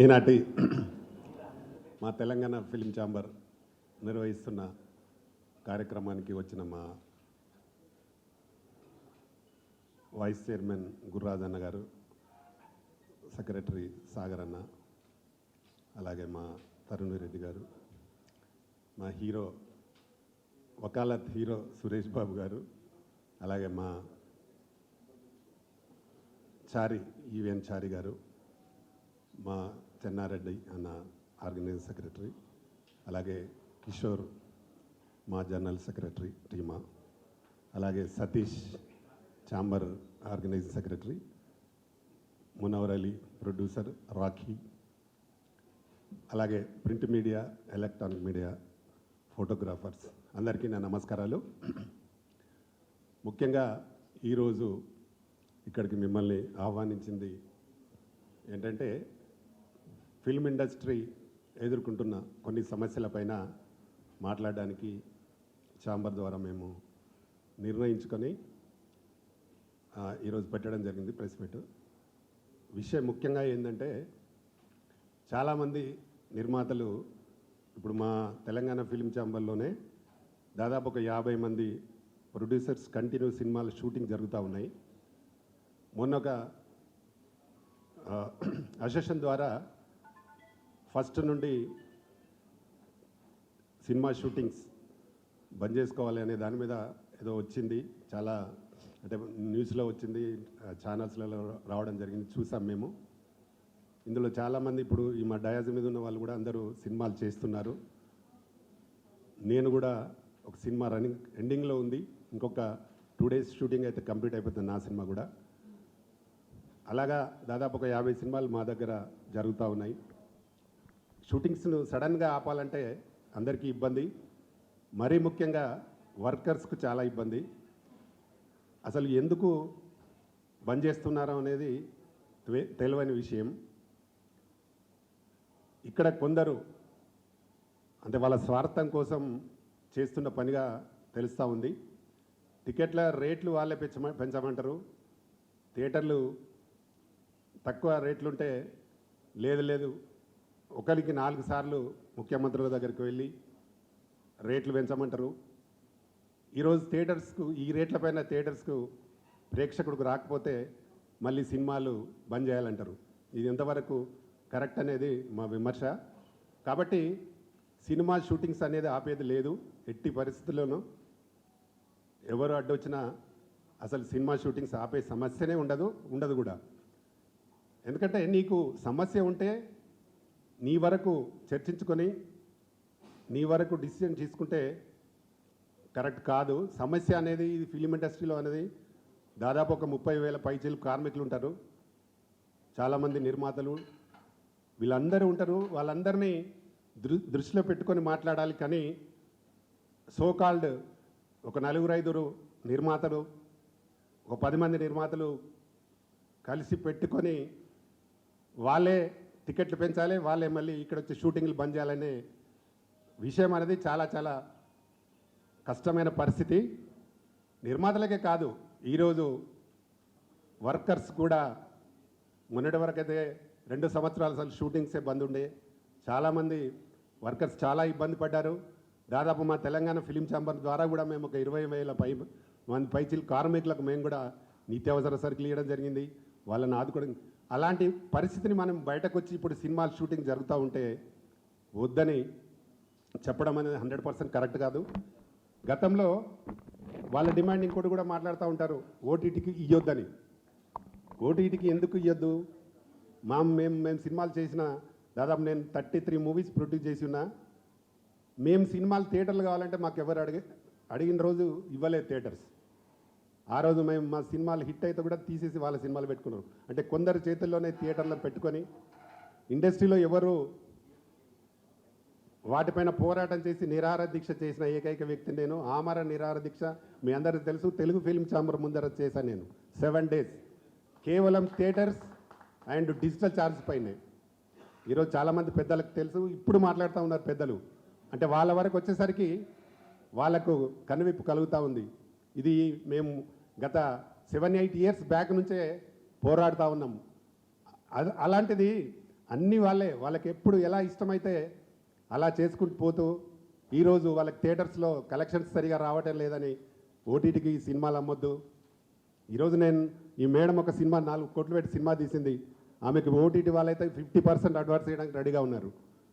ఈనాటి మా Telangana film chamber నిర్వహిస్తున్న కార్యక్రమానికి వచ్చిన మా వైస్ చైర్మన్ గుర్రాజ్ అన్న గారు, సెక్రటరీ సాగర్ అన్న, అలాగే మా తరుణ్ రెడ్డి గారు, మా హీరో వకాలత్ హీరో సురేష్ బాబు గారు, అలాగే మా చారి ఈవెన్ చారి గారు, మా చెన్నారెడ్డి అన్న ఆర్గనైజింగ్ సెక్రటరీ, అలాగే కిషోర్ మా జనరల్ సెక్రటరీ టీమా, అలాగే Satish chamber organizing secretary, Munawar Ali producer, Rakhi, అలాగే print media, electronic media, photographers అందరికీ నా నమస్కారాలు. ముఖ్యంగా ఈరోజు ఇక్కడికి మిమ్మల్ని ఆహ్వానించింది ఏంటంటే, ఫిల్మ్ ఇండస్ట్రీ ఎదుర్కొంటున్న కొన్ని సమస్యలపైన మాట్లాడడానికి ఛాంబర్ ద్వారా మేము నిర్ణయించుకొని ఈరోజు పెట్టడం జరిగింది ప్రెస్ మీట్. విషయం ముఖ్యంగా ఏంటంటే, చాలామంది నిర్మాతలు ఇప్పుడు మా తెలంగాణ ఫిల్మ్ ఛాంబర్లోనే దాదాపు ఒక 50 మంది ప్రొడ్యూసర్స్ కంటిన్యూ సినిమాలు షూటింగ్ జరుగుతూ ఉన్నాయి. మొన్న ఒక అసెషన్ ద్వారా ఫస్ట్ నుండి సినిమా షూటింగ్స్ బంద్ చేసుకోవాలి అనే దాని మీద ఏదో వచ్చింది, చాలా అంటే న్యూస్లో వచ్చింది, ఛానల్స్లలో రావడం జరిగింది, చూసాం మేము. ఇందులో చాలామంది ఇప్పుడు ఈ మా డయాజ్ మీద ఉన్న వాళ్ళు కూడా అందరూ సినిమాలు చేస్తున్నారు. నేను కూడా ఒక సినిమా రన్నింగ్ ఎండింగ్లో ఉంది, ఇంకొక 2 days షూటింగ్ అయితే కంప్లీట్ అయిపోతుంది నా సినిమా కూడా. అలాగా దాదాపు ఒక 50 సినిమాలు మా దగ్గర జరుగుతూ ఉన్నాయి. షూటింగ్స్ను సడన్గా ఆపాలంటే అందరికీ ఇబ్బంది, మరీ ముఖ్యంగా వర్కర్స్కు చాలా ఇబ్బంది. అసలు ఎందుకు బంద్ చేస్తున్నారో అనేది తెలియని విషయం. ఇక్కడ కొందరు అంటే వాళ్ళ స్వార్థం కోసం చేస్తున్న పనిగా తెలుస్తూ ఉంది. టికెట్ల రేట్లు వాళ్ళే పెంచమంటారు, థియేటర్లు తక్కువ రేట్లుంటే లేదు ఒకరికి 4 సార్లు ముఖ్యమంత్రుల దగ్గరికి వెళ్ళి రేట్లు పెంచమంటారు. ఈరోజు థియేటర్స్కు ఈ రేట్లపైన థియేటర్స్కు ప్రేక్షకుడికి రాకపోతే మళ్ళీ సినిమాలు బంద్ చేయాలంటారు. ఇది ఎంతవరకు కరెక్ట్ అనేది మా విమర్శ. కాబట్టి సినిమా షూటింగ్స్ అనేది ఆపేది లేదు, ఎట్టి పరిస్థితుల్లోనూ. ఎవరు అడ్డొచ్చినా అసలు సినిమా షూటింగ్స్ ఆపే సమస్యనే ఉండదు కూడా. ఎందుకంటే నీకు సమస్య ఉంటే నీ వరకు చర్చించుకొని నీ వరకు డిసిజన్ తీసుకుంటే కరెక్ట్ కాదు. సమస్య అనేది ఇది ఫిలిం ఇండస్ట్రీలో అనేది దాదాపు ఒక 30,000 పైచీలు కార్మికులు ఉంటారు, చాలామంది నిర్మాతలు, వీళ్ళందరూ ఉంటారు. వాళ్ళందరినీ దృష్టిలో పెట్టుకొని మాట్లాడాలి. కానీ సోకాల్డ్ ఒక 4-5 నిర్మాతలు, ఒక 10 మంది నిర్మాతలు కలిసి పెట్టుకొని వాళ్ళే టికెట్లు పెంచాలి, వాళ్ళే మళ్ళీ ఇక్కడ వచ్చి షూటింగ్లు బంద్ చేయాలనే విషయం అనేది చాలా చాలా కష్టమైన పరిస్థితి. నిర్మాతలకే కాదు, ఈరోజు వర్కర్స్ కూడా మొన్నటి వరకైతే 2 సంవత్సరాలు అసలు షూటింగ్సే బంద్ ఉండే. చాలామంది వర్కర్స్ చాలా ఇబ్బంది పడ్డారు. దాదాపు మా తెలంగాణ ఫిలిం ఛాంబర్ ద్వారా కూడా మేము ఒక 20,000 మంది పైచీలు కార్మికులకు మేము కూడా నిత్యావసర సరుకులు ఇవ్వడం జరిగింది, వాళ్ళని ఆదుకోవడం. అలాంటి పరిస్థితిని మనం బయటకు వచ్చి ఇప్పుడు సినిమాలు షూటింగ్ జరుగుతూ ఉంటే వద్దని చెప్పడం అనేది 100% కరెక్ట్ కాదు. గతంలో వాళ్ళ డిమాండ్ ఇంకోటి కూడా మాట్లాడుతూ ఉంటారు, ఓటీటీకి ఇవ్వద్దని. ఓటీటీకి ఎందుకు ఇవ్వద్దు? మేము సినిమాలు చేసిన దాదాపు నేను 33 మూవీస్ ప్రొడ్యూస్ చేసి ఉన్నా. మేము సినిమాలు థియేటర్లు కావాలంటే మాకు ఎవరు అడిగిన రోజు ఇవ్వలేదు థియేటర్స్. ఆ రోజు మేము మా సినిమాలు హిట్ అయితే కూడా తీసేసి వాళ్ళ సినిమాలు పెట్టుకున్నారు. అంటే కొందరు చేతుల్లోనే థియేటర్లో పెట్టుకొని ఇండస్ట్రీలో ఎవరు వాటిపైన పోరాటం చేసి నిరాహార దీక్ష చేసిన ఏకైక వ్యక్తి నేను. ఆమర నిరాహార దీక్ష మీ అందరికీ తెలుసు, తెలుగు ఫిల్మ్ ఛాంబర్ ముందర చేశాను నేను 7 days, కేవలం థియేటర్స్ అండ్ డిజిటల్ ఛార్జ్ పైనే. ఈరోజు చాలామంది పెద్దలకు తెలుసు, ఇప్పుడు మాట్లాడుతూ ఉన్నారు పెద్దలు. అంటే వాళ్ళ వరకు వచ్చేసరికి వాళ్ళకు కనువిప్పు కలుగుతూ ఉంది. ఇది మేము గత 7-8 years బ్యాక్ నుంచే పోరాడుతూ ఉన్నాం. అలాంటిది అన్నీ వాళ్ళకి ఎప్పుడు ఎలా ఇష్టమైతే అలా చేసుకుంటూ పోతూ ఈరోజు వాళ్ళకి థియేటర్స్లో కలెక్షన్స్ సరిగా రావటం లేదని ఓటీటీకి సినిమాలు అమ్మొద్దు. ఈరోజు ఈ మేడం ఒక సినిమా 4 కోట్లు పెట్టి సినిమా తీసింది. ఆమెకు ఓటీటీ వాళ్ళైతే 50% అడ్వాన్స్ చేయడానికి రెడీగా ఉన్నారు.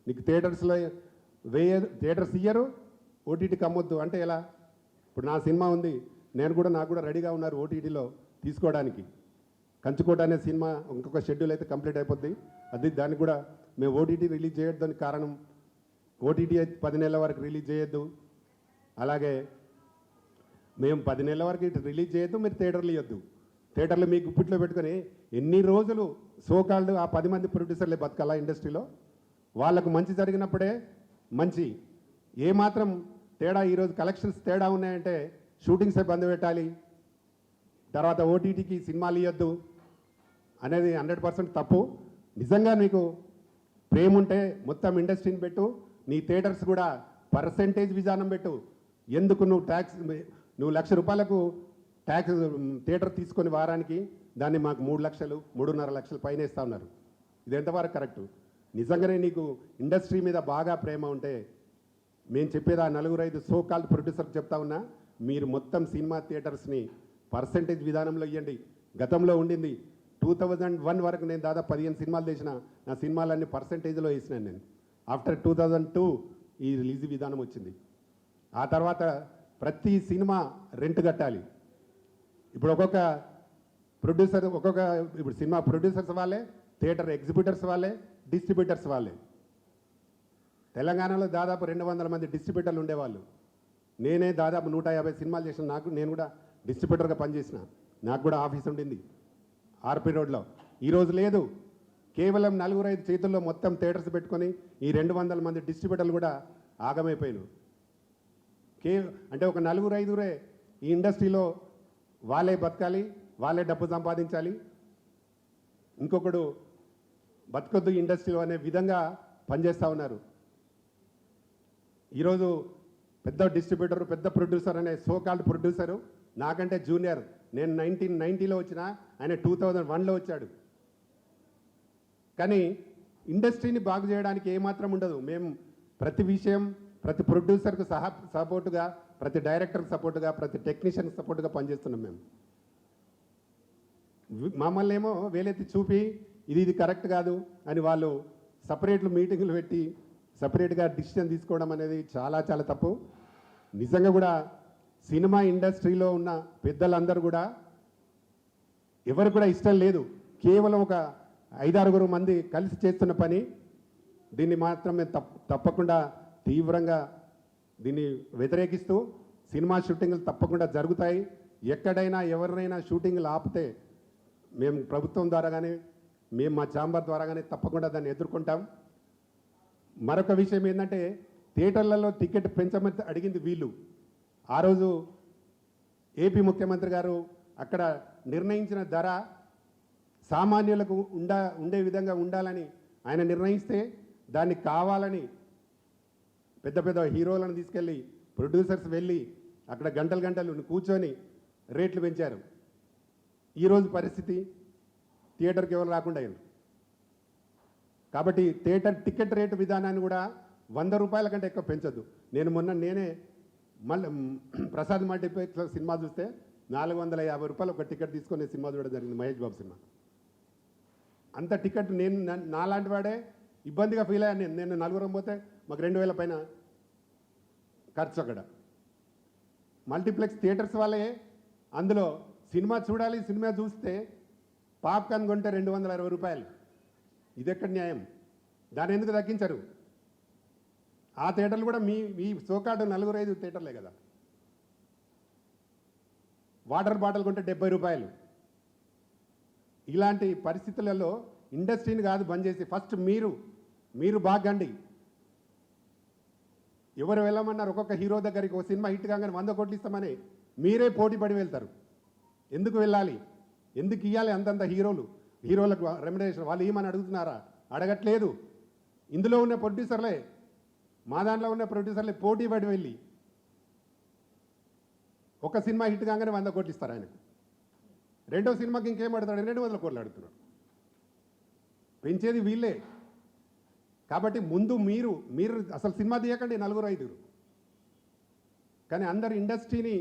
నీకు థియేటర్స్లో థియేటర్స్ ఇయ్యరు, ఓటీటీకి అమ్మొద్దు అంటే ఎలా? ఇప్పుడు నా సినిమా ఉంది, నాకు కూడా రెడీగా ఉన్నారు ఓటీటీలో తీసుకోవడానికి. కంచుకోట అనే సినిమా ఇంకొక షెడ్యూల్ అయితే కంప్లీట్ అయిపోద్ది. దానికి కూడా మేము ఓటీటీ రిలీజ్ చేయొద్దని కారణం, ఓటీటీ 10 నెలల వరకు రిలీజ్ చేయొద్దు, అలాగే మేము 10 నెలల వరకు రిలీజ్ చేయొద్దు, మీరు థియేటర్లు ఇవ్వద్దు. థియేటర్లు మీ గుప్పిట్లో పెట్టుకొని ఎన్ని రోజులు సోకాల్డ్ ఆ 10 మంది ప్రొడ్యూసర్లే బతకాలా ఇండస్ట్రీలో? వాళ్ళకు మంచి జరిగినప్పుడే మంచి. ఏమాత్రం తేడా ఈరోజు కలెక్షన్స్ తేడా ఉన్నాయంటే షూటింగ్సే బంద్ పెట్టాలి, తర్వాత ఓటీటీకి సినిమాలు ఇవ్వద్దు అనేది 100% తప్పు. నిజంగా నీకు ప్రేమ ఉంటే మొత్తం ఇండస్ట్రీని పెట్టు, నీ థియేటర్స్ కూడా పర్సెంటేజ్ విధానం పెట్టు. ఎందుకు నువ్వు నువ్వు ₹1,00,000 ట్యాక్స్ థియేటర్ తీసుకొని వారానికి దాన్ని మాకు 3 లక్షలు 3.5 లక్షలు పైన ఇస్తా ఉన్నారు. ఇది ఎంతవరకు కరెక్టు? నిజంగానే నీకు ఇండస్ట్రీ మీద బాగా ప్రేమ ఉంటే మేము చెప్పేది ఆ 4-5 సోకాల్డ్ ప్రొడ్యూసర్కి చెప్తా ఉన్నా, మీరు మొత్తం సినిమా థియేటర్స్ని పర్సెంటేజ్ విధానంలో ఇవ్వండి. గతంలో ఉండింది 2001 వరకు నేను దాదాపు 15 సినిమాలు చేసిన, నా సినిమాలన్నీ పర్సెంటేజ్లో వేసినాను నేను. ఆఫ్టర్ 2002 ఈ రిలీజ్ విధానం వచ్చింది. ఆ తర్వాత ప్రతి సినిమా రెంట్ కట్టాలి. ఇప్పుడు ఒక్కొక్క ఇప్పుడు సినిమా ప్రొడ్యూసర్స్ వాళ్ళే, థియేటర్ ఎగ్జిబిటర్స్ వాళ్ళే, డిస్ట్రిబ్యూటర్స్ వాళ్ళే. తెలంగాణలో దాదాపు 200 మంది డిస్ట్రిబ్యూటర్లు ఉండేవాళ్ళు. నేనే దాదాపు 150 సినిమాలు చేసిన, నేను కూడా డిస్ట్రిబ్యూటర్గా పనిచేసిన, నాకు కూడా ఆఫీస్ ఉండింది ఆర్పి రోడ్లో. ఈరోజు లేదు, కేవలం 4-5 చేతుల్లో మొత్తం థియేటర్స్ పెట్టుకొని ఈ 200 మంది డిస్ట్రిబ్యూటర్లు కూడా ఆగమైపోయారు. అంటే ఒక 4-5 ఈ ఇండస్ట్రీలో వాళ్ళే బతకాలి, వాళ్ళే డబ్బు సంపాదించాలి, ఇంకొకడు బతకొద్దు ఇండస్ట్రీలో అనే విధంగా పనిచేస్తూ ఉన్నారు. ఈరోజు పెద్ద డిస్ట్రిబ్యూటర్, పెద్ద ప్రొడ్యూసర్ అనే సోకాల్డ్ ప్రొడ్యూసరు నాకంటే జూనియర్. నేను 1990లో వచ్చిన, ఆయన 2001లో వచ్చాడు. కానీ ఇండస్ట్రీని బాగు చేయడానికి ఏమాత్రం ఉండదు. మేము ప్రతి విషయం, ప్రతి ప్రొడ్యూసర్కు సపోర్టుగా, ప్రతి డైరెక్టర్కి సపోర్టుగా, ప్రతి టెక్నీషియన్కి సపోర్టుగా పనిచేస్తున్నాం మేము. మమ్మల్ని ఏమో వేలెత్తి చూపి ఇది కరెక్ట్ కాదు అని వాళ్ళు సపరేట్లు మీటింగులు పెట్టి సపరేట్గా డిసిషన్ తీసుకోవడం అనేది చాలా చాలా తప్పు. నిజంగా కూడా సినిమా ఇండస్ట్రీలో ఉన్న పెద్దలందరూ కూడా ఎవరు కూడా ఇష్టం లేదు, కేవలం ఒక 5-6 మంది కలిసి చేస్తున్న పని. దీన్ని మాత్రం మేము తప్పకుండా తీవ్రంగా దీన్ని వ్యతిరేకిస్తూ, సినిమా షూటింగ్లు తప్పకుండా జరుగుతాయి. ఎక్కడైనా ఎవరినైనా షూటింగ్లు ఆపితే మేము ప్రభుత్వం ద్వారా కానీ, మేము మా ఛాంబర్ ద్వారా కానీ తప్పకుండా దాన్ని ఎదుర్కొంటాం. మరొక విషయం ఏంటంటే, థియేటర్లలో టికెట్ పెంచమని అడిగింది వీళ్ళు. ఆ రోజు ఏపీ ముఖ్యమంత్రి గారు అక్కడ నిర్ణయించిన ధర సామాన్యులకు ఉండే విధంగా ఉండాలని ఆయన నిర్ణయిస్తే, దాన్ని కావాలని పెద్ద పెద్ద హీరోలను తీసుకెళ్ళి ప్రొడ్యూసర్స్ వెళ్ళి అక్కడ గంటలు కూర్చొని రేట్లు పెంచారు. ఈరోజు పరిస్థితి థియేటర్కి ఎవరు రాకుండా అయ్యారు. కాబట్టి థియేటర్ టికెట్ రేటు విధానాన్ని కూడా ₹100 కంటే ఎక్కువ పెంచొద్దు. నేనే మళ్ళీ ప్రసాద్ మల్టీప్లెక్స్లో సినిమా చూస్తే ₹450 ఒక టికెట్ తీసుకొని సినిమా చూడడం జరిగింది, మహేష్ బాబు సినిమా. అంత టికెట్ నాలాంటి వాడే ఇబ్బందిగా ఫీల్ అయ్యాను. నేను 4 పోతే మాకు 2000 పైన ఖర్చు. అక్కడ మల్టీప్లెక్స్ థియేటర్స్ వాళ్ళే అందులో సినిమా చూడాలి, సినిమా చూస్తే పాప్కార్న్ కొంటే ₹260. ఇది ఎక్కడ న్యాయం? దాన్ని ఎందుకు తగ్గించరు? ఆ థియేటర్లు కూడా మీ సోకాడు 4-5 థియేటర్లే కదా. వాటర్ బాటిల్ కొంటే ₹70. ఇలాంటి పరిస్థితులలో ఇండస్ట్రీని కాదు బంద్ చేసి, ఫస్ట్ మీరు బాగండి. ఎవరు వెళ్ళమన్నారు? ఒక్కొక్క హీరో దగ్గరికి ఒక సినిమా హిట్ కాగానే 100 కోట్లు ఇస్తామని మీరే పోటీ పడి వెళ్తారు. ఎందుకు వెళ్ళాలి? ఎందుకు ఇవ్వాలి అంతంత హీరోలకు రెమ్యునరేషన్? వాళ్ళు ఏమని అడుగుతున్నారా? అడగట్లేదు. ఇందులో ఉన్న ప్రొడ్యూసర్లే, మా దాంట్లో ఉన్న ప్రొడ్యూసర్లే పోటీ పడి వెళ్ళి ఒక సినిమా హిట్ కాగానే 100 కోట్లు ఇస్తారు ఆయనకు. రెండో సినిమాకి ఇంకేం అడుగుతాడు? 200 కోట్లు అడుగుతున్నాడు. పెంచేది వీళ్ళే. కాబట్టి ముందు మీరు అసలు సినిమా తీయకండి నలుగురు ఐదుగురు, కానీ అందరు ఇండస్ట్రీని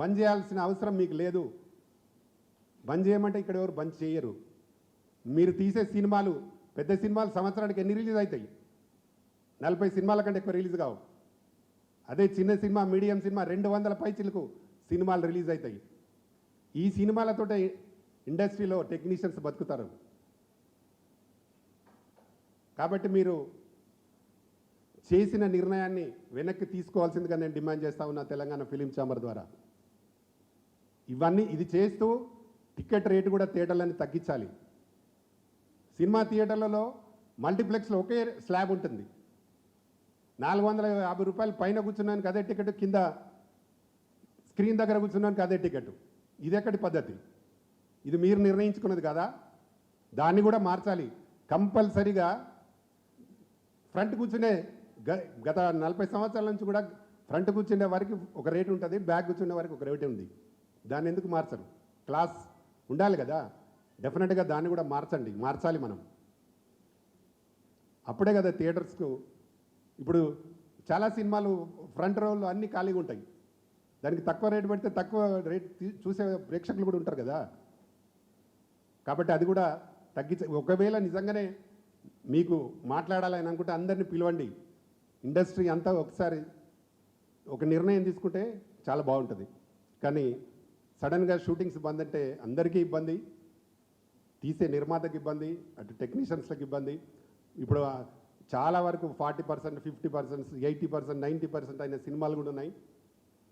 బంద్ చేయాల్సిన అవసరం మీకు లేదు. బంద్ చేయమంటే ఇక్కడ ఎవరు బంద్ చేయరు. మీరు తీసే సినిమాలు, పెద్ద సినిమాలు సంవత్సరానికి ఎన్ని రిలీజ్ అవుతాయి? 40 సినిమాల కంటే ఎక్కువ రిలీజ్ కావు. అదే చిన్న సినిమా, మీడియం సినిమా 200 పైచిలకు సినిమాలు రిలీజ్ అవుతాయి. ఈ సినిమాలతోటే ఇండస్ట్రీలో టెక్నీషియన్స్ బతుకుతారు. కాబట్టి మీరు చేసిన నిర్ణయాన్ని వెనక్కి తీసుకోవాల్సిందిగా నేను డిమాండ్ చేస్తా ఉన్నా తెలంగాణ ఫిలిం ఛాంబర్ ద్వారా. ఇది చేస్తూ టికెట్ రేటు కూడా థియేటర్లని తగ్గించాలి. సినిమా థియేటర్లలో మల్టీప్లెక్స్లో ఒకే స్లాబ్ ఉంటుంది. 450 రూపాయలు పైన కూర్చున్నానికి అదే టికెట్, కింద స్క్రీన్ దగ్గర కూర్చున్నానికి అదే టికెట్. ఇది ఎక్కడి పద్ధతి? ఇది మీరు నిర్ణయించుకున్నది కదా, దాన్ని కూడా మార్చాలి. కంపల్సరీగా ఫ్రంట్ కూర్చునే గత 40 సంవత్సరాల నుంచి కూడా ఫ్రంట్ కూర్చునే వారికి ఒక రేటు ఉంటుంది, బ్యాక్ కూర్చునే వారికి ఒక రేటు ఉంది. దాన్ని ఎందుకు మార్చరు? క్లాస్ ఉండాలి కదా. డెఫినెట్గా దాన్ని కూడా మార్చాలి మనం. అప్పుడే కదా థియేటర్స్కు. ఇప్పుడు చాలా సినిమాలు ఫ్రంట్ రోల్లో అన్నీ ఖాళీగా ఉంటాయి. దానికి తక్కువ రేటు పెడితే తక్కువ రేట్ చూసే ప్రేక్షకులు కూడా ఉంటారు కదా. కాబట్టి అది కూడా ఒకవేళ నిజంగానే మీకు మాట్లాడాలని అనుకుంటే అందరినీ పిలవండి. ఇండస్ట్రీ అంతా ఒకసారి ఒక నిర్ణయం తీసుకుంటే చాలా బాగుంటుంది. కానీ సడన్గా షూటింగ్స్ బంద్ అంటే అందరికీ ఇబ్బంది, తీసే నిర్మాతకి ఇబ్బంది, అటు టెక్నీషియన్స్లకు ఇబ్బంది. ఇప్పుడు చాలా వరకు 40%, 50%, 80%, 90% అయిన సినిమాలు కూడా ఉన్నాయి.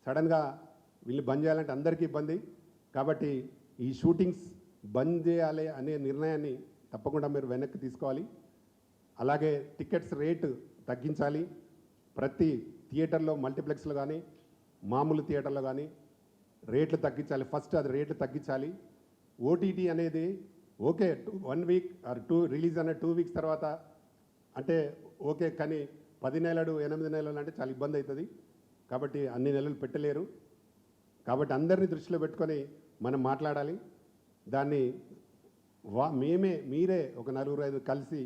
సడన్గా వీళ్ళు బంద్ చేయాలంటే అందరికీ ఇబ్బంది. కాబట్టి ఈ షూటింగ్స్ బంద్ చేయాలి అనే నిర్ణయాన్ని తప్పకుండా మీరు వెనక్కి తీసుకోవాలి. అలాగే టికెట్స్ రేటు తగ్గించాలి. ప్రతి థియేటర్లో, మల్టీప్లెక్స్లో కానీ మామూలు థియేటర్లో కానీ రేట్లు తగ్గించాలి. ఫస్ట్ అది రేట్లు తగ్గించాలి. ఓటీటీ అనేది ఓకే 1 వీక్ ఆర్ 2 రిలీజ్ అనే 2 వీక్స్ తర్వాత అంటే ఓకే, కానీ 10 నెలలు 8 నెలలు అంటే చాలా ఇబ్బంది అవుతుంది. కాబట్టి అన్ని నెలలు పెట్టలేరు. కాబట్టి అందరినీ దృష్టిలో పెట్టుకొని మనం మాట్లాడాలి. దాన్ని మీరే ఒక 4-5 కలిసి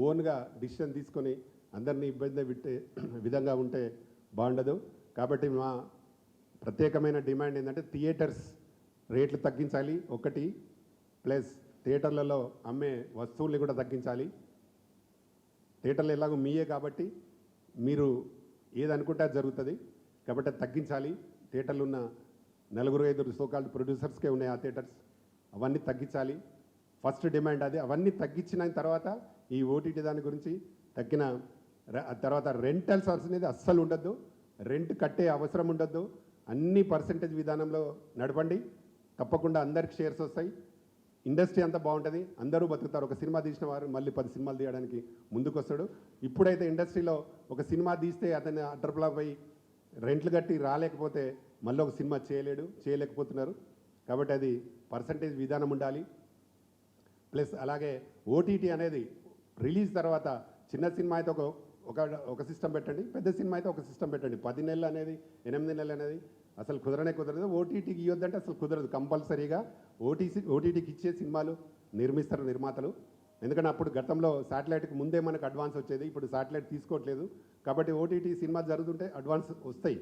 ఓన్గా డిసిషన్ తీసుకొని అందరినీ ఇబ్బంది పెట్టే విధంగా ఉంటే బాగుండదు. కాబట్టి మా ప్రత్యేకమైన డిమాండ్ ఏంటంటే థియేటర్స్ రేట్లు తగ్గించాలి ఒకటి, ప్లస్ థియేటర్లలో అమ్మే వస్తువుల్ని కూడా తగ్గించాలి. థియేటర్లు ఎలాగో మీయే కాబట్టి మీరు ఏదనుకుంటే అది జరుగుతుంది. కాబట్టి అది తగ్గించాలి. థియేటర్లు ఉన్న 4-5 సోకాల్డ్ ప్రొడ్యూసర్స్కే ఉన్నాయి ఆ థియేటర్స్, అవన్నీ తగ్గించాలి. ఫస్ట్ డిమాండ్ అది. అవన్నీ తగ్గించిన తర్వాత ఈ ఓటీటీ దాని గురించి తగ్గిన తర్వాత రెంటల్స్ అనేది అస్సలు ఉండద్దు, రెంట్ కట్టే అవసరం ఉండద్దు. అన్ని పర్సెంటేజ్ విధానంలో నడపండి. తప్పకుండా అందరికి షేర్స్ వస్తాయి. ఇండస్ట్రీ అంతా బాగుంటుంది, అందరూ బతుకుతారు. ఒక సినిమా తీసిన వారు మళ్ళీ 10 సినిమాలు తీయడానికి ముందుకు వస్తాడు. ఇప్పుడైతే ఇండస్ట్రీలో ఒక సినిమా తీస్తే అతన్ని అడ్డర్ప్లాప్ అయ్యి రెంట్లు కట్టి రాలేకపోతే మళ్ళీ ఒక సినిమా చేయలేకపోతున్నారు. కాబట్టి అది పర్సంటేజ్ విధానం ఉండాలి. ప్లస్ అలాగే ఓటీటీ అనేది రిలీజ్ తర్వాత చిన్న సినిమా అయితే ఒక సిస్టమ్ పెట్టండి, పెద్ద సినిమా అయితే ఒక సిస్టమ్ పెట్టండి. 10 నెలలు అనేది 8 నెలలు అనేది అసలు కుదరదు. ఓటీటీకి ఇవ్వద్దంటే అసలు కుదరదు. కంపల్సరీగా ఓటీటీకి ఇచ్చే సినిమాలు నిర్మిస్తారు నిర్మాతలు. ఎందుకంటే అప్పుడు గతంలో శాటిలైట్కి ముందే మనకు అడ్వాన్స్ వచ్చేది, ఇప్పుడు శాటిలైట్ తీసుకోవట్లేదు. కాబట్టి ఓటీటీ సినిమా జరుగుతుంటే అడ్వాన్స్ వస్తాయి,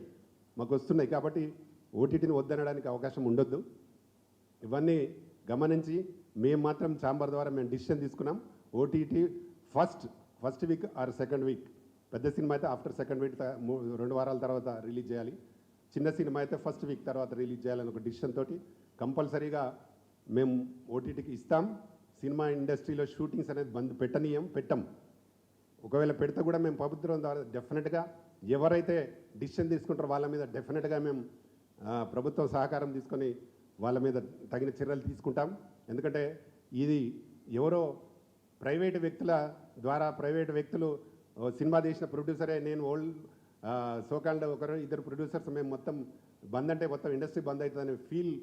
మాకు వస్తున్నాయి. కాబట్టి ఓటీటీని వద్దనడానికి అవకాశం ఉండొద్దు. ఇవన్నీ గమనించి మేము మాత్రం ఛాంబర్ ద్వారా మేము డిసిషన్ తీసుకున్నాం. OTT first week or second week, పెద్ద సినిమా అయితే ఆఫ్టర్ సెకండ్ వీక్ 2 వారాల తర్వాత రిలీజ్ చేయాలి. చిన్న సినిమా అయితే ఫస్ట్ వీక్ తర్వాత రిలీజ్ చేయాలని ఒక డిసిషన్ తోటి కంపల్సరీగా మేము ఓటీటీకి ఇస్తాం. సినిమా ఇండస్ట్రీలో షూటింగ్స్ అనేది పెట్టం. ఒకవేళ పెడితే కూడా మేము ప్రభుత్వం ద్వారా డెఫినెట్గా ఎవరైతే డిసిషన్ తీసుకుంటారో వాళ్ళ మీద డెఫినెట్గా మేము ప్రభుత్వం సహకారం తీసుకొని వాళ్ళ మీద తగిన చర్యలు తీసుకుంటాం. ఎందుకంటే ఇది ఎవరో ప్రైవేటు వ్యక్తుల ద్వారా, ప్రైవేటు వ్యక్తులు సినిమా తీసిన ప్రొడ్యూసరే నేను సోకాల్డ్ 1-2 ప్రొడ్యూసర్స్ మేము మొత్తం బంద్ అంటే మొత్తం ఇండస్ట్రీ బంద్ అవుతుందనే ఫీల్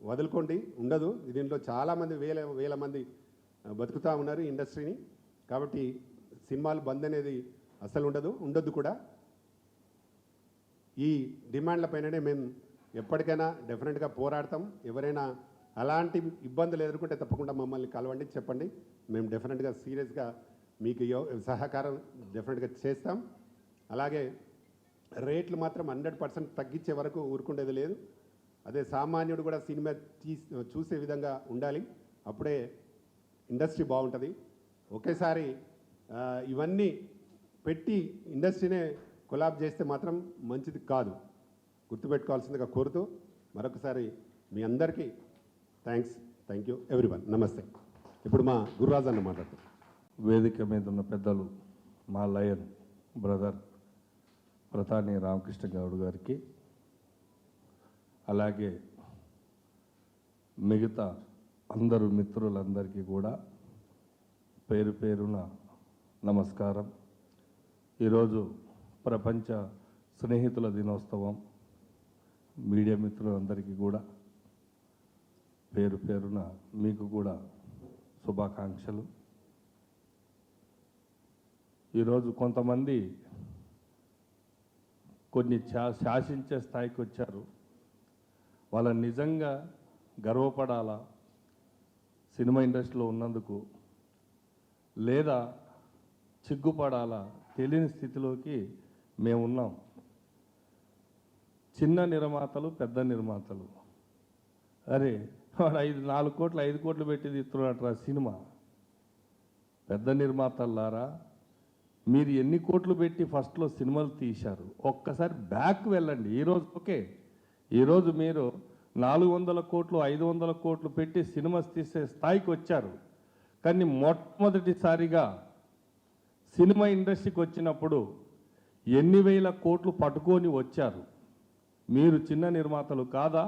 వదులుకోండి, ఉండదు. దీంట్లో చాలామంది వేల మంది బతుకుతూ ఉన్నారు ఈ ఇండస్ట్రీని. కాబట్టి సినిమాలు బంద్ అనేది అస్సలు ఉండొద్దు కూడా. ఈ డిమాండ్లపైననే మేము ఎప్పటికైనా డెఫినెట్గా పోరాడతాం. ఎవరైనా అలాంటి ఇబ్బందులు ఎదుర్కొంటే తప్పకుండా మమ్మల్ని కలవండి, చెప్పండి. మేము డెఫినెట్గా సీరియస్గా మీకు సహకారం డెఫినెట్గా చేస్తాం. అలాగే రేట్లు మాత్రం 100% తగ్గించే వరకు ఊరుకుండేది లేదు. అదే సామాన్యుడు కూడా సినిమా చూసే విధంగా ఉండాలి. అప్పుడే ఇండస్ట్రీ బాగుంటుంది. ఒకేసారి ఇవన్నీ పెట్టి ఇండస్ట్రీనే కొలాబ్ చేస్తే మాత్రం మంచిది కాదు. గుర్తుపెట్టుకోవాల్సిందిగా కోరుతూ మరొకసారి మీ అందరికీ థ్యాంక్ యూ ఎవ్రీవన్. నమస్తే. ఇప్పుడు మా గురురాజు అన్న మాట్లాడతారు. వేదిక మీద ఉన్న పెద్దలు, మా లయన్ బ్రదర్ ప్రతాని రామకృష్ణ గౌడ్ గారికి, అలాగే మిగతా అందరూ మిత్రులందరికీ కూడా పేరు పేరున నమస్కారం. ఈరోజు ప్రపంచ స్నేహితుల దినోత్సవం. మీడియా మిత్రులందరికీ కూడా పేరు పేరున మీకు కూడా శుభాకాంక్షలు. ఈరోజు కొంతమంది కొన్ని శాసించే స్థాయికి వచ్చారు. వాళ్ళ నిజంగా గర్వపడాలా సినిమా ఇండస్ట్రీలో ఉన్నందుకు, లేదా సిగ్గుపడాలా తెలియని స్థితిలోకి మేము ఉన్నాం. చిన్న నిర్మాతలు, పెద్ద నిర్మాతలు, అరే వాడు 4 కోట్లు 5 కోట్లు పెట్టి తీస్తున్నట్రా సినిమా. పెద్ద నిర్మాతలారా, మీరు ఎన్ని కోట్లు పెట్టి ఫస్ట్లో సినిమాలు తీశారు? ఒక్కసారి బ్యాక్ వెళ్ళండి. ఈరోజు ఓకే, ఈరోజు మీరు 400 కోట్లు 500 కోట్లు పెట్టి సినిమా తీసే స్థాయికి వచ్చారు. కానీ మొట్టమొదటిసారిగా సినిమా ఇండస్ట్రీకి వచ్చినప్పుడు ఎన్ని వేల కోట్లు పట్టుకొని వచ్చారు? మీరు చిన్న నిర్మాతలు కాదా?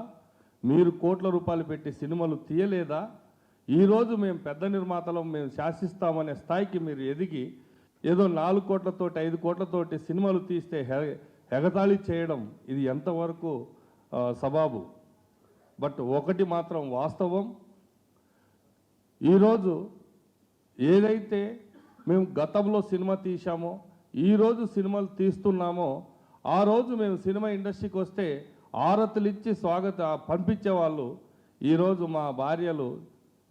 మీరు కోట్ల రూపాయలు పెట్టి సినిమాలు తీయలేదా? ఈరోజు మేము పెద్ద నిర్మాతలు, మేము శాసిస్తామనే స్థాయికి మీరు ఎదిగి ఏదో 4 కోట్లతోటి 5 కోట్లతోటి సినిమాలు తీస్తే ఎగతాళి చేయడం ఇది ఎంతవరకు సబాబు? బట్ ఒకటి మాత్రం వాస్తవం, ఈరోజు ఏదైతే మేము గతంలో సినిమా తీశామో, ఈరోజు సినిమాలు తీస్తున్నామో, ఆ రోజు మేము సినిమా ఇండస్ట్రీకి వస్తే ఆరతులు ఇచ్చి పంపించేవాళ్ళు. ఈరోజు మా భార్యలు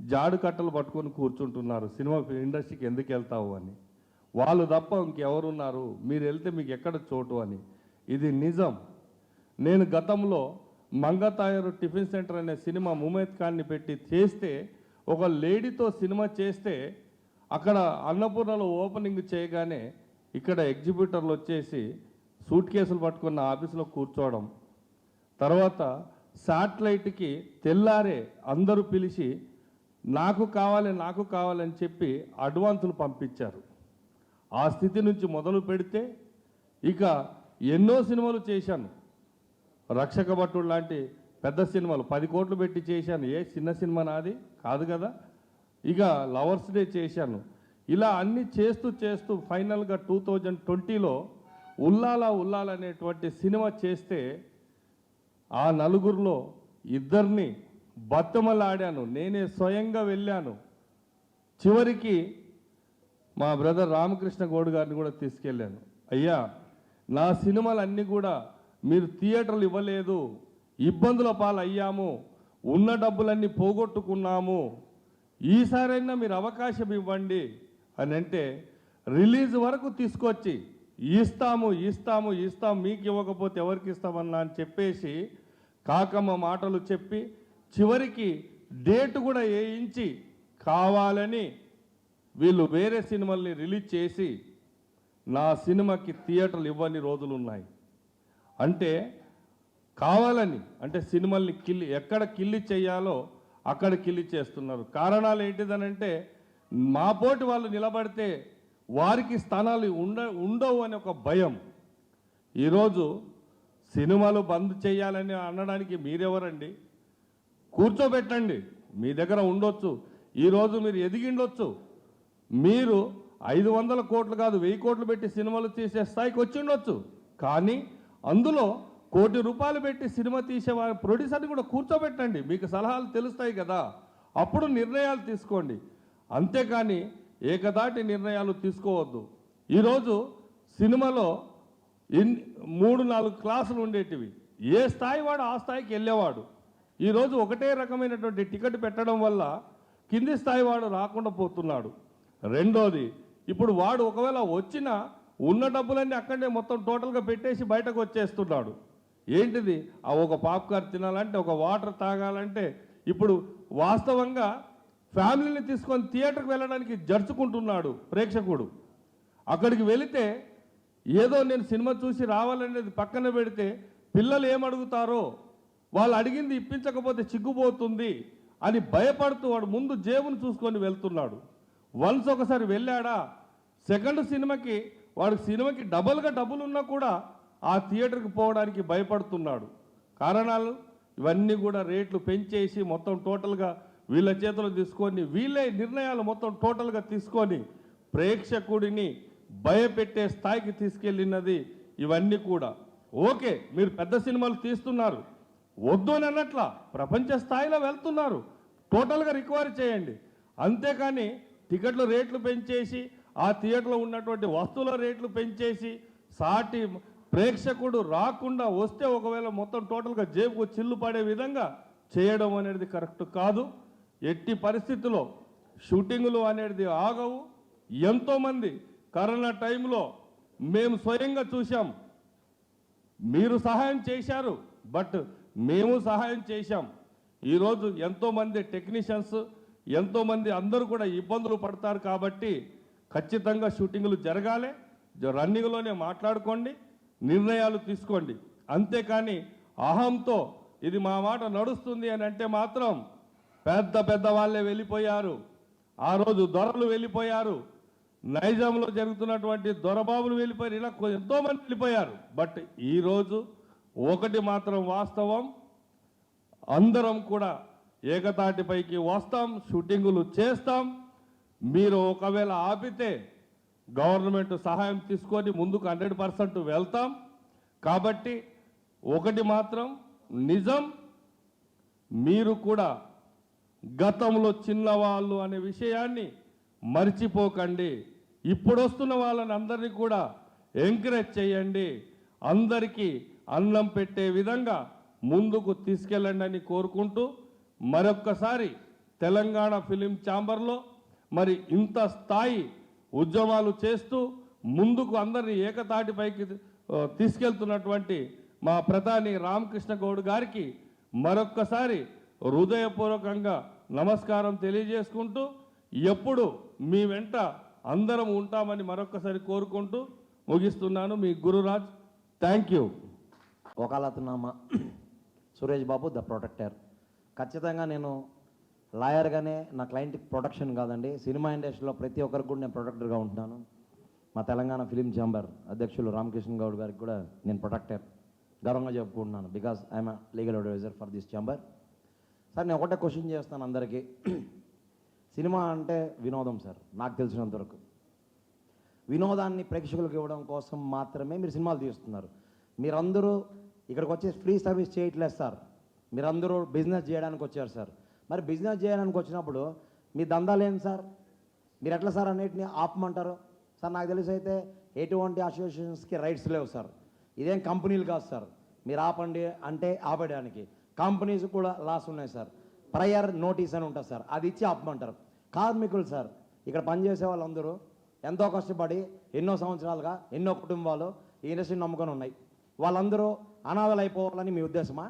జాడు కట్టలు పట్టుకొని కూర్చుంటున్నారు, సినిమా ఇండస్ట్రీకి ఎందుకు వెళ్తావు అని. వాళ్ళు తప్ప ఇంకెవరున్నారు? మీరు వెళ్తే మీకు ఎక్కడ చోటు అని. ఇది నిజం. నేను గతంలో మంగతాయరు టిఫిన్ సెంటర్ అనే సినిమా ముమైత్ ఖాన్ని పెట్టి చేస్తే, ఒక లేడీతో సినిమా చేస్తే, అక్కడ అన్నపూర్ణలో ఓపెనింగ్ చేయగానే ఇక్కడ ఎగ్జిబ్యూటర్లు వచ్చేసి సూట్ కేసులు పట్టుకున్న ఆఫీసులో కూర్చోవడం, తర్వాత శాటిలైట్కి తెల్లారే అందరూ పిలిచి నాకు కావాలని చెప్పి అడ్వాన్సులు పంపించారు. ఆ స్థితి నుంచి మొదలు పెడితే ఇక ఎన్నో సినిమాలు చేశాను. రక్షక భటుడు లాంటి పెద్ద సినిమాలు 10 కోట్లు పెట్టి చేశాను. ఏ చిన్న సినిమా నాది కాదు కదా. ఇక లవర్స్ డే చేశాను. ఇలా అన్నీ చేస్తూ ఫైనల్గా 2020లో ఉల్లాల అనేటువంటి సినిమా చేస్తే ఆ నలుగురిలో 2 బత్తమలాడాను. నేనే స్వయంగా వెళ్ళాను. చివరికి మా బ్రదర్ రామకృష్ణ గౌడ్ గారిని కూడా తీసుకెళ్ళాను. అయ్యా, నా సినిమాలన్నీ కూడా మీరు థియేటర్లు ఇవ్వలేదు, ఇబ్బందుల పాలు అయ్యాము, ఉన్న డబ్బులన్నీ పోగొట్టుకున్నాము, ఈసారైనా మీరు అవకాశం ఇవ్వండి అని అంటే, రిలీజ్ వరకు తీసుకొచ్చి ఇస్తాము మీకు ఇవ్వకపోతే ఎవరికి ఇస్తామన్నా అని చెప్పేసి కాకమ్మ మాటలు చెప్పి చివరికి డేట్ కూడా వేయించి కావాలని వీళ్ళు వేరే సినిమాల్ని రిలీజ్ చేసి నా సినిమాకి థియేటర్లు ఇవ్వని రోజులు ఉన్నాయి. అంటే కావాలని, అంటే సినిమాల్ని ఎక్కడ కిల్లి చేయాలో అక్కడ కిల్లి చేస్తున్నారు. కారణాలు ఏంటిదనంటే, మా పోటీ వాళ్ళు నిలబడితే వారికి స్థానాలు ఉండవు అని ఒక భయం. ఈరోజు సినిమాలు బంద్ చేయాలని అనడానికి మీరెవరండి? కూర్చోబెట్టండి, మీ దగ్గర ఉండొచ్చు. ఈరోజు మీరు ఎదిగిండొచ్చు. మీరు 500 కోట్లు కాదు 1000 కోట్లు పెట్టి సినిమాలు తీసే స్థాయికి వచ్చి ఉండొచ్చు. కానీ అందులో ₹1 కోటి పెట్టి సినిమా తీసే ప్రొడ్యూసర్ని కూడా కూర్చోబెట్టండి, మీకు సలహాలు తెలుస్తాయి కదా, అప్పుడు నిర్ణయాలు తీసుకోండి. అంతేకాని ఏకదాటి నిర్ణయాలు తీసుకోవద్దు. ఈరోజు సినిమాలో 3-4 క్లాసులు ఉండేటివి. ఏ స్థాయి వాడు ఆ స్థాయికి వెళ్ళేవాడు. ఈరోజు ఒకటే రకమైనటువంటి టికెట్ పెట్టడం వల్ల కింది స్థాయి వాడు రాకుండా పోతున్నాడు. రెండోది, ఇప్పుడు వాడు ఒకవేళ వచ్చినా ఉన్న డబ్బులన్నీ అక్కడనే మొత్తం టోటల్గా పెట్టేసి బయటకు వచ్చేస్తున్నాడు. ఏంటిది? ఆ ఒక పాప్కార్న్ తినాలంటే, ఒక వాటర్ తాగాలంటే, ఇప్పుడు వాస్తవంగా ఫ్యామిలీని తీసుకొని థియేటర్కి వెళ్ళడానికి జరుచుకుంటున్నాడు ప్రేక్షకుడు. అక్కడికి వెళితే ఏదో నేను సినిమా చూసి రావాలనేది పక్కన పెడితే పిల్లలు ఏమడుగుతారో, వాళ్ళు అడిగింది ఇప్పించకపోతే చిక్కుపోతుంది అని భయపడుతూ వాడు ముందు జేబును చూసుకొని వెళ్తున్నాడు. వన్స్ ఒకసారి వెళ్ళాడా, సెకండ్ సినిమాకి వాడికి సినిమాకి డబల్గా డబ్బులు ఉన్నా కూడా ఆ థియేటర్కి పోవడానికి భయపడుతున్నాడు. కారణాలు ఇవన్నీ కూడా రేట్లు పెంచేసి మొత్తం టోటల్గా వీళ్ళ చేతులు తీసుకొని వీళ్ళే నిర్ణయాలు మొత్తం టోటల్గా తీసుకొని ప్రేక్షకుడిని భయపెట్టే స్థాయికి తీసుకెళ్ళినది ఇవన్నీ కూడా. ఓకే, మీరు పెద్ద సినిమాలు తీస్తున్నారు, వద్దు అని అన్నట్లా ప్రపంచ స్థాయిలో వెళ్తున్నారు, టోటల్గా రికవరీ చేయండి. అంతేకాని టికెట్ల రేట్లు పెంచేసి ఆ థియేటర్లో ఉన్నటువంటి వస్తువుల రేట్లు పెంచేసి సాటి ప్రేక్షకుడు రాకుండా వస్తే ఒకవేళ మొత్తం టోటల్గా జేబుకు చిల్లు పడే విధంగా చేయడం అనేది కరెక్ట్ కాదు. ఎట్టి పరిస్థితుల్లో షూటింగులు అనేది ఆగవు. ఎంతోమంది కరోనా టైంలో మేము స్వయంగా చూసాం. మీరు సహాయం చేశారు, బట్ మేము సహాయం చేశాం. ఈరోజు ఎంతోమంది టెక్నీషియన్స్, ఎంతోమంది అందరూ కూడా ఇబ్బందులు పడతారు. కాబట్టి ఖచ్చితంగా షూటింగులు జరగాలి, రన్నింగ్లోనే మాట్లాడుకోండి, నిర్ణయాలు తీసుకోండి. అంతేకాని అహంతో ఇది మా మాట నడుస్తుంది అని అంటే మాత్రం పెద్ద పెద్ద వాళ్ళే వెళ్ళిపోయారు. ఆ రోజు దొరలు వెళ్ళిపోయారు, నైజాంలో జరుగుతున్నటువంటి దొరబాబులు వెళ్ళిపోయారు, ఇలా ఎంతోమంది వెళ్ళిపోయారు. బట్ ఈరోజు ఒకటి మాత్రం వాస్తవం, అందరం కూడా ఏకతాటిపైకి వస్తాం, షూటింగులు చేస్తాం. మీరు ఒకవేళ ఆపితే గవర్నమెంట్ సహాయం తీసుకొని ముందుకు 100% వెళ్తాం. కాబట్టి ఒకటి మాత్రం నిజం, మీరు కూడా గతంలో చిన్నవాళ్ళు అనే విషయాన్ని మర్చిపోకండి. ఇప్పుడు వస్తున్న వాళ్ళని అందరినీ కూడా ఎంకరేజ్ చేయండి, అందరికీ అన్నం పెట్టే విధంగా ముందుకు తీసుకెళ్ళండి అని కోరుకుంటూ మరొక్కసారి తెలంగాణ ఫిలిం ఛాంబర్లో మరి ఇంత స్థాయి ఉద్యమాలు చేస్తూ ముందుకు అందరినీ ఏకతాటిపైకి తీసుకెళ్తున్నటువంటి మా ప్రధాని రామకృష్ణ గౌడ్ గారికి మరొక్కసారి హృదయపూర్వకంగా నమస్కారం తెలియజేసుకుంటూ ఎప్పుడు మీ వెంట అందరం ఉంటామని మరొక్కసారి కోరుకుంటూ ముగిస్తున్నాను. మీ గురురాజ్. Thank you. వకాలతునామా సురేష్ బాబు ద ప్రొటెక్టర్. ఖచ్చితంగా నేను లాయర్గానే నా క్లయింట్కి ప్రొటెక్షన్ కాదండి, సినిమా ఇండస్ట్రీలో ప్రతి ఒక్కరికి కూడా నేను ప్రొటెక్టర్గా ఉంటున్నాను. మా తెలంగాణ ఫిలిం ఛాంబర్ అధ్యక్షులు రామకృష్ణ గౌడ్ గారికి కూడా నేను ప్రొటెక్టర్ గర్వంగా చెప్పుకుంటున్నాను, because I'm legal adviser for this chamber. Sir నేను ఒకటే క్వశ్చన్ చేస్తాను అందరికీ. సినిమా అంటే వినోదం సార్, నాకు తెలిసినంతవరకు వినోదాన్ని ప్రేక్షకులకు ఇవ్వడం కోసం మాత్రమే మీరు సినిమాలు తీస్తున్నారు. మీరందరూ ఇక్కడికి వచ్చి ఫ్రీ సర్వీస్ చేయట్లేదు సార్, మీరందరూ బిజినెస్ చేయడానికి వచ్చారు సార్. మరి బిజినెస్ చేయడానికి వచ్చినప్పుడు మీ దందాలు ఏంటి సార్? మీరు ఎట్లా సార్ అన్నిటిని ఆపమంటారు సార్? నాకు తెలిసి అయితే ఎటువంటి అసోసియేషన్స్కి రైట్స్ లేవు సార్, ఇదేం కంపెనీలు కాదు సార్. మీరు ఆపండి అంటే ఆపేయడానికి కంపెనీస్ కూడా లాస్ ఉన్నాయి సార్. ప్రయర్ నోటీస్ అని ఉంటుంది సార్, అది ఇచ్చి ఆపమంటారు. కార్మికులు సార్, ఇక్కడ పనిచేసే వాళ్ళందరూ ఎంతో కష్టపడి ఎన్నో సంవత్సరాలుగా ఎన్నో కుటుంబాలు ఈ ఇండస్ట్రీని నమ్ముకొని ఉన్నాయి. వాళ్ళందరూ అనాథలు అయిపోవాలని మీ ఉద్దేశమా?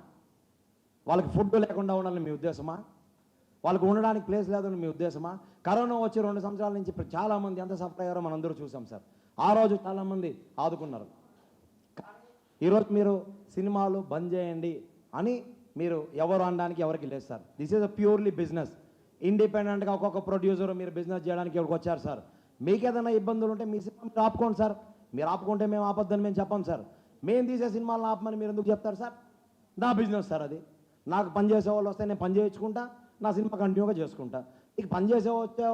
వాళ్ళకి ఫుడ్ లేకుండా ఉండాలని మీ ఉద్దేశమా? వాళ్ళకు ఉండడానికి ప్లేస్ లేదని మీ ఉద్దేశమా? కరోనా వచ్చి 2 సంవత్సరాల నుంచి ఇప్పుడు చాలామంది ఎంత సఫర్ అయ్యారో మనందరూ చూసాం సార్. ఆ రోజు చాలామంది ఆదుకున్నారు. ఈరోజు మీరు సినిమాలు బంద్ చేయండి అని మీరు ఎవరు అనడానికి ఎవరికి లేదు sir. This is a purely business. ఇండిపెండెంట్గా ఒక్కొక్క ప్రొడ్యూసర్ మీరు బిజినెస్ చేయడానికి ఎవరికి వచ్చారు సార్. మీకు ఏదైనా ఇబ్బందులు ఉంటే మీ సినిమా మీరు ఆపుకోండి సార్. మీరు ఆపుకుంటే మేము ఆపొద్దని మేము చెప్పాం సార్. మేము తీసే సినిమాలను ఆపమని మీరు ఎందుకు చెప్తారు సార్? నా బిజినెస్ సార్ అది. నాకు పనిచేసే వాళ్ళు వస్తే నేను పని చేయించుకుంటా, నా సినిమా కంటిన్యూగా చేసుకుంటా. ఇక పనిచేసే వచ్చే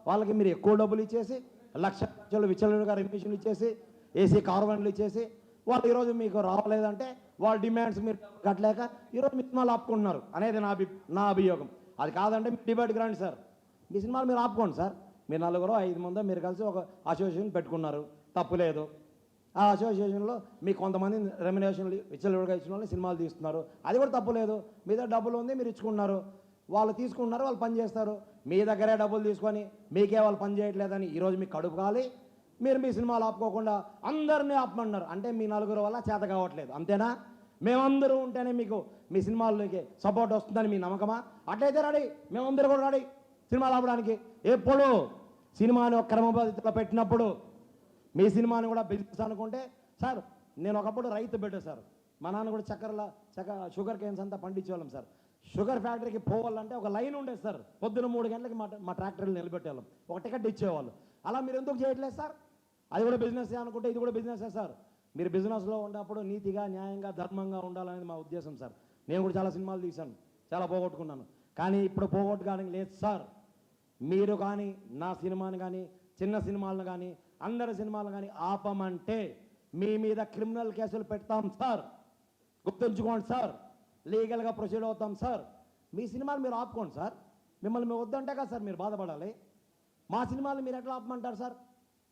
వాళ్ళకి మీరు ఎక్కువ డబ్బులు ఇచ్చేసి లక్షలు విచ్చలవిడిగా రెమ్యూషన్ ఇచ్చేసి ఏసీ కార్వన్లు ఇచ్చేసి వాళ్ళు ఈరోజు మీకు రావలేదంటే వాళ్ళ డిమాండ్స్ మీరు కట్టలేక ఈరోజు మీ సినిమాలు ఆపుకుంటున్నారు అనేది నా అభియోగం. అది కాదంటే మీరు డిబేట్కి రండి సార్, మీ సినిమాలు మీరు ఆపుకోండి సార్. మీరు 4-5 మందో మీరు కలిసి ఒక అసోసియేషన్ పెట్టుకున్నారు, తప్పు లేదు. ఆ అసోసియేషన్లో మీకు కొంతమంది రెమ్యునరేషన్లు విచ్చలవిడిగా ఇచ్చిన వాళ్ళని సినిమాలు తీస్తున్నారు, అది కూడా తప్పు లేదు. మీ దగ్గర డబ్బులు ఉంది, మీరు ఇచ్చుకున్నారు. వాళ్ళు తీసుకుంటున్నారు, వాళ్ళు పని చేస్తారు. మీ దగ్గరే డబ్బులు తీసుకొని మీకే వాళ్ళు పని చేయట్లేదని ఈరోజు మీకు కడుపు కాలి మీరు మీ సినిమాలు ఆపుకోకుండా అందరినీ ఆపమన్నారు. అంటే మీ నలుగురు వల్ల చేత కావట్లేదు, అంతేనా? మేమందరూ ఉంటేనే మీకు మీ సినిమాల్లోకి సపోర్ట్ వస్తుందని మీ నమ్మకమా? అట్లయితే రెడీ, మేమందరూ కూడా రెడీ సినిమాలు ఆపడానికి. ఎప్పుడు సినిమాని ఒక క్రమపద్ధతిలో పెట్టినప్పుడు మీ సినిమాని కూడా బిజినెస్ అనుకుంటే, సార్ నేను ఒకప్పుడు రైతు బిడ్డ సార్. మా నాన్న కూడా షుగర్ కేన్స్ అంతా పండించేవాళ్ళం సార్. షుగర్ ఫ్యాక్టరీకి పోవాలంటే ఒక లైన్ ఉండేది సార్. పొద్దున 3 గంటలకి మా ట్రాక్టర్లు నిలబెట్టేవాళ్ళం, ఒక టికెట్ ఇచ్చేవాళ్ళు. అలా మీరు ఎందుకు చేయట్లేదు సార్? అది కూడా బిజినెస్ అనుకుంటే ఇది కూడా బిజినెసే సార్. మీరు బిజినెస్లో ఉన్నప్పుడు నీతిగా, న్యాయంగా, ధర్మంగా ఉండాలనేది మా ఉద్దేశం సార్. నేను కూడా చాలా సినిమాలు తీశాను, చాలా పోగొట్టుకున్నాను. కానీ ఇప్పుడు పోగొట్టుకోవడానికి లేదు సార్. మీరు కానీ నా సినిమాని కానీ చిన్న సినిమాలను కానీ అందరి సినిమాలను కానీ ఆపమంటే మీ మీద క్రిమినల్ కేసులు పెడతాం సార్. గుర్తుంచుకోండి సార్, లీగల్గా ప్రొసీడ్ అవుతాం సార్. మీ సినిమాలు మీరు ఆపుకోండి సార్. మిమ్మల్ని మేము వద్దంటే కదా సార్ మీరు బాధపడాలి. మా సినిమాలు మీరు ఎట్లా ఆపమంటారు సార్?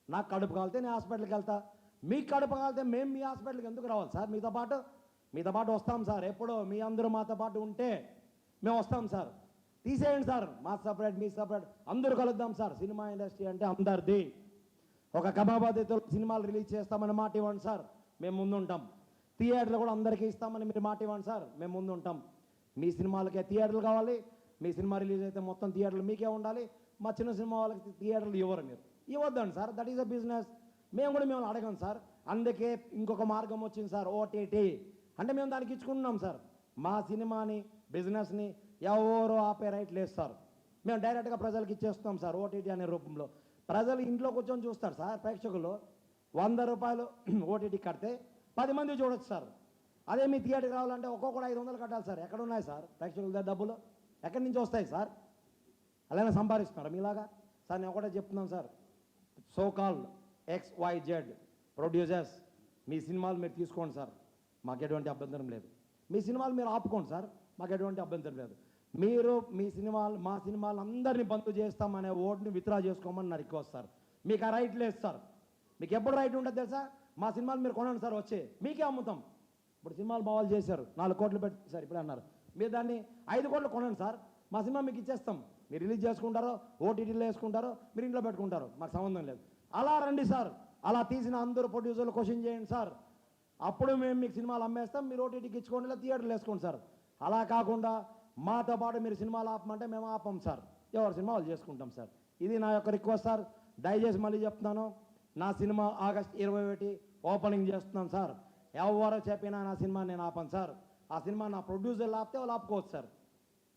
నాకు కడుపు కాలితే నేను హాస్పిటల్కి వెళ్తా, మీకు కడుపు కాలితే మేము మీ హాస్పిటల్కి ఎందుకు రావాలి సార్? మీతో పాటు వస్తాం సార్. ఎప్పుడో మీ అందరూ మాతో పాటు ఉంటే మేము వస్తాం సార్. తీసేయండి సార్, మా సపరేట్ మీ సపరేట్ అందరూ కలుద్దాం సార్. సినిమా ఇండస్ట్రీ అంటే అందరిది. ఒక క్రమపద్ధతిలో సినిమాలు రిలీజ్ చేస్తామని మాట ఇవ్వండి సార్, మేము ముందుంటాం. థియేటర్లు కూడా అందరికీ ఇస్తామని మీరు మాట ఇవ్వండి సార్, మేము ముందుంటాం. మీ సినిమాలకే థియేటర్లు కావాలి. మీ సినిమా రిలీజ్ అయితే మొత్తం థియేటర్లు మీకే ఉండాలి. మా చిన్న సినిమా వాళ్ళకి థియేటర్లు ఇవ్వరు, మీరు ఇవ్వద్దండి sir. That is a business. మేము కూడా మిమ్మల్ని అడగం సార్. అందుకే ఇంకొక మార్గం వచ్చింది సార్, ఓటీటీ. అంటే మేము దానికి ఇచ్చుకుంటున్నాం సార్. మా సినిమాని బిజినెస్ని ఎవరో ఆపే రైట్ లేదు సార్. మేము డైరెక్ట్గా ప్రజలకు ఇచ్చేస్తాం సార్, ఓటీటీ అనే రూపంలో. ప్రజలు ఇంట్లో కూర్చొని చూస్తారు సార్. ప్రేక్షకులు 100 రూపాయలు ఓటీటీ కడితే 10 మంది చూడొచ్చు సార్. అదే మీ థియేటర్కి రావాలంటే ఒక్కొక్కడు 500 కట్టాలి సార్. ఎక్కడ ఉన్నాయి సార్ ప్రేక్షకుల దగ్గర డబ్బులు? ఎక్కడి నుంచి వస్తాయి సార్? అలానే సంపాదిస్తున్నారు మీలాగా సార్. నేను ఒకటే చెప్తున్నాను sir, so called XYZ producers, మీ సినిమాలు మీరు తీసుకోండి సార్, మాకు ఎటువంటి అభ్యంతరం లేదు. మీ సినిమాలు మీరు ఆపుకోండి సార్, మాకు ఎటువంటి అభ్యంతరం లేదు. మీరు మీ సినిమాలు మా సినిమాలు అందరినీ బంద్ చేస్తామనే ఓటుని విత్డ్రా చేసుకోమని నా రిక్వెస్ట్ సార్. మీకు ఆ రైట్ లేదు సార్. మీకు ఎప్పుడు రైట్ ఉంటుంది తెలుసా? మా సినిమాలు మీరు కొనండి సార్, వచ్చి మీకే అమ్ముతాం. ఇప్పుడు సినిమాలు బావాలు చేశారు, 4 కోట్లు పెట్టి సార్ ఇప్పుడే అన్నారు. మీరు దాన్ని 5 కోట్లు కొనండి సార్, మా సినిమా మీకు ఇచ్చేస్తాం. మీరు రిలీజ్ చేసుకుంటారో, ఓటీటీలో వేసుకుంటారో, మీరు ఇంట్లో పెట్టుకుంటారో, మాకు సంబంధం లేదు. అలా రండి సార్. అలా తీసిన అందరూ ప్రొడ్యూసర్లు క్వశ్చన్ చేయండి సార్. అప్పుడు మేము మీకు సినిమాలు అమ్మేస్తాం, మీరు ఓటీటీకి ఇచ్చుకోండి, లేదా థియేటర్లు వేసుకోండి సార్. అలా కాకుండా మాతో పాటు మీరు సినిమాలు ఆపమంటే మేము ఆపం సార్. ఎవరి సినిమా వాళ్ళు చేసుకుంటాం సార్. ఇది నా యొక్క రిక్వెస్ట్ సార్. దయచేసి మళ్ళీ చెప్తున్నాను, నా సినిమా ఆగస్ట్ 21 ఓపెనింగ్ చేస్తున్నాను సార్. ఎవరు చెప్పినా నా సినిమా నేను ఆపను సార్. ఆ సినిమా నా ప్రొడ్యూసర్లు ఆపితే వాళ్ళు ఆపుకోవచ్చు సార్.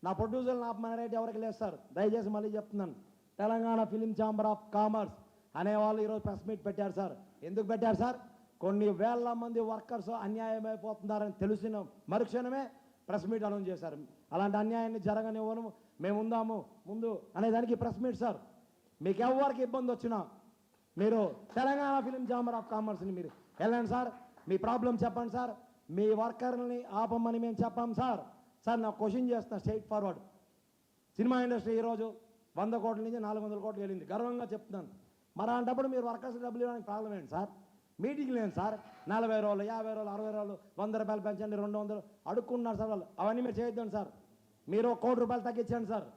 నా ప్రొడ్యూసర్లు ఆపమనే రైట్ ఎవరికి లేదు సార్. దయచేసి మళ్ళీ చెప్తున్నాను, Telangana film chamber of commerce అనేవాళ్ళు ఈరోజు ప్రెస్ మీట్ పెట్టారు సార్. ఎందుకు పెట్టారు సార్? కొన్ని వేల మంది వర్కర్స్ అన్యాయం అయిపోతున్నారని తెలిసిన మరుక్షణమే ప్రెస్ మీట్ అనౌన్స్ చేశారు. అలాంటి అన్యాయాన్ని జరగనివ్వను, మేము ఉందాము ముందు అనేదానికి ప్రెస్ మీట్ సార్. మీకు ఎవరికి ఇబ్బంది వచ్చినా మీరు తెలంగాణ ఫిలిం ఛాంబర్ ఆఫ్ కామర్స్ని మీరు వెళ్ళండి సార్, మీ ప్రాబ్లం చెప్పండి సార్. మీ వర్కర్ని ఆపమని మేము చెప్పాం సార్. సార్ నాకు క్వశ్చన్ చేస్తున్నా స్ట్రైట్ ఫార్వర్డ్. సినిమా ఇండస్ట్రీ ఈరోజు 100 కోట్ల నుంచి 400 కోట్లు వెళ్ళింది, గర్వంగా చెప్తున్నాను. మరి అలాంటప్పుడు మీరు వర్కర్స్ డబ్బులు ఇవ్వడానికి ప్రాబ్లం ఏంటి సార్? మీటింగ్ లేదు సార్. 40 రోజులు, 50 రోజులు, 60 రోజులు, 100 రూపాయలు పెంచండి, 200 అడుక్కున్నారు సార్ వాళ్ళు. అవన్నీ మీరు చేయొద్దండి సార్. మీరు 1 కోటి రూపాయలు తగ్గించండి సార్.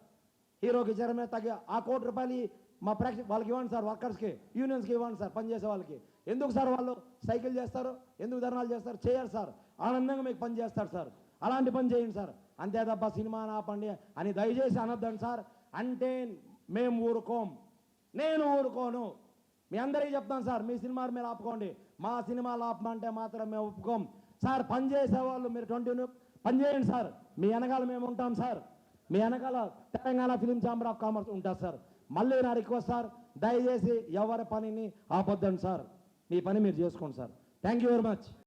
హీరోకి ఇచ్చారు మీద తగ్గి ఆ 1 కోటి రూపాయలు మా ప్రేక్షకు వాళ్ళకి ఇవ్వండి సార్. వర్కర్స్కి, యూనియన్స్కి ఇవ్వండి సార్, పనిచేసే వాళ్ళకి. ఎందుకు సార్ వాళ్ళు సైకిల్ చేస్తారు, ఎందుకు ధర్నాలు చేస్తారు? చేయరు సార్, ఆనందంగా మీకు పని చేస్తారు సార్. అలాంటి పని చేయండి సార్. అంతే తప్ప సినిమా ఆపండి అని దయచేసి అనొద్దండి సార్. అంటే మేము ఊరుకోం, నేను ఊరుకోను. మీ అందరికీ చెప్తాను సార్, మీ సినిమాలు మీరు ఆపుకోండి, మా సినిమాలు ఆపమంటే మాత్రం మేము ఒప్పుకోం సార్. పని చేసేవాళ్ళు మీరు 20 పని చేయండి సార్. మీ వెనకాల మేము ఉంటాం సార్. మీ వెనకాల Telangana film chamber of commerce ఉంటుంది సార్. మళ్ళీ నా రిక్వెస్ట్ సార్, దయచేసి ఎవరి పనిని ఆపొద్దండి సార్. మీ పని మీరు చేసుకోండి sir. Thank you very much.